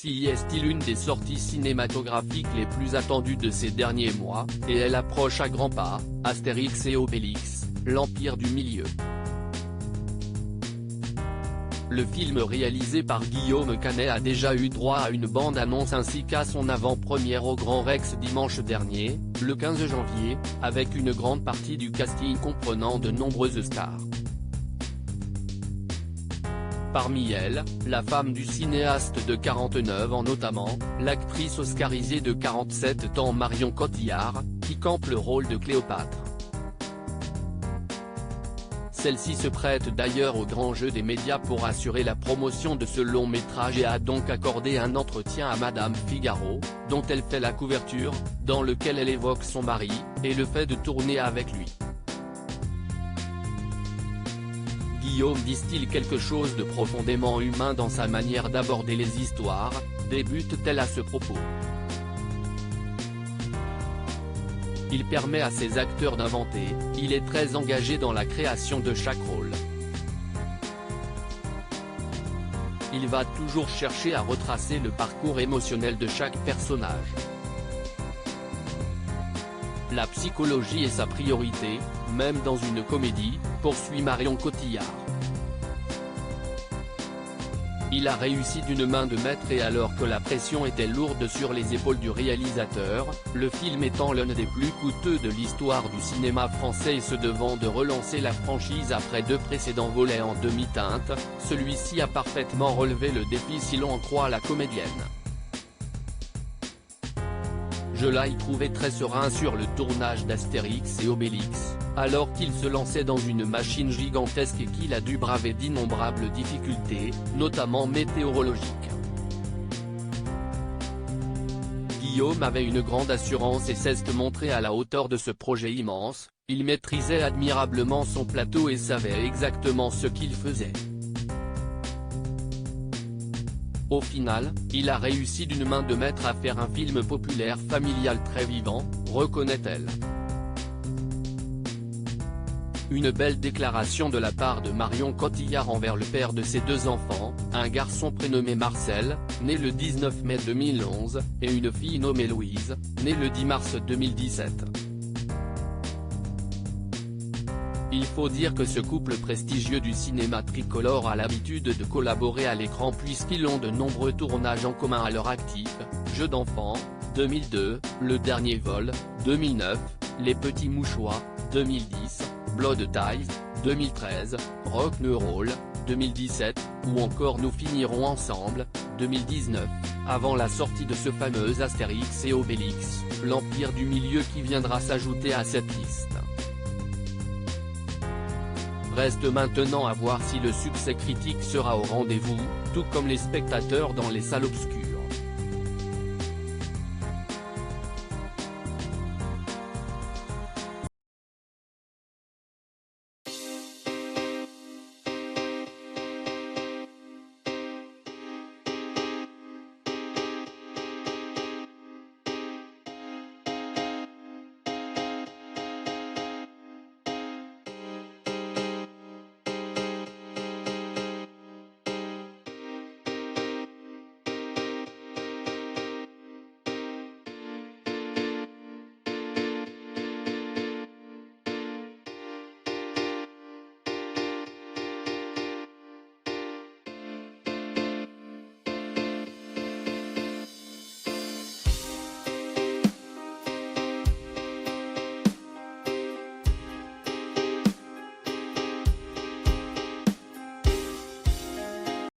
est-il l'une des sorties cinématographiques les plus attendues de ces derniers mois, et elle approche à grands pas, Astérix et Obélix, l'Empire du Milieu. Le film réalisé par Guillaume Canet a déjà eu droit à une bande-annonce ainsi qu'à son avant-première au Grand Rex dimanche dernier, le 15 janvier, avec une grande partie du casting comprenant de nombreuses stars. Parmi elles, la femme du cinéaste de 49 ans notamment, l'actrice oscarisée de 47 ans Marion Cotillard, qui campe le rôle de Cléopâtre. Celle-ci se prête d'ailleurs au grand jeu des médias pour assurer la promotion de ce long métrage et a donc accordé un entretien à Madame Figaro, dont elle fait la couverture, dans lequel elle évoque son mari, et le fait de tourner avec lui. Guillaume distille quelque chose de profondément humain dans sa manière d'aborder les histoires, débute-t-elle à ce propos. Il permet à ses acteurs d'inventer, il est très engagé dans la création de chaque rôle. Il va toujours chercher à retracer le parcours émotionnel de chaque personnage. La psychologie est sa priorité, même dans une comédie, poursuit Marion Cotillard. Il a réussi d'une main de maître et alors que la pression était lourde sur les épaules du réalisateur, le film étant l'un des plus coûteux de l'histoire du cinéma français et se devant de relancer la franchise après 2 précédents volets en demi-teinte, celui-ci a parfaitement relevé le défi si l'on en croit la comédienne. Je l'ai trouvé très serein sur le tournage d'Astérix et Obélix, alors qu'il se lançait dans une machine gigantesque et qu'il a dû braver d'innombrables difficultés, notamment météorologiques. Guillaume avait une grande assurance et s'est montré à la hauteur de ce projet immense, il maîtrisait admirablement son plateau et savait exactement ce qu'il faisait. Au final, il a réussi d'une main de maître à faire un film populaire familial très vivant, reconnaît-elle. Une belle déclaration de la part de Marion Cotillard envers le père de ses 2 enfants, un garçon prénommé Marcel, né le 19 mai 2011, et une fille nommée Louise, née le 10 mars 2017. Il faut dire que ce couple prestigieux du cinéma tricolore a l'habitude de collaborer à l'écran puisqu'ils ont de nombreux tournages en commun à leur actif, Jeux d'enfants, 2002, Le Dernier Vol, 2009, Les Petits Mouchoirs, 2010, Blood Ties, 2013, Rock'n'Roll, 2017, ou encore Nous finirons ensemble, 2019, avant la sortie de ce fameux Astérix et Obélix, l'Empire du Milieu qui viendra s'ajouter à cette liste. Reste maintenant à voir si le succès critique sera au rendez-vous, tout comme les spectateurs dans les salles obscures.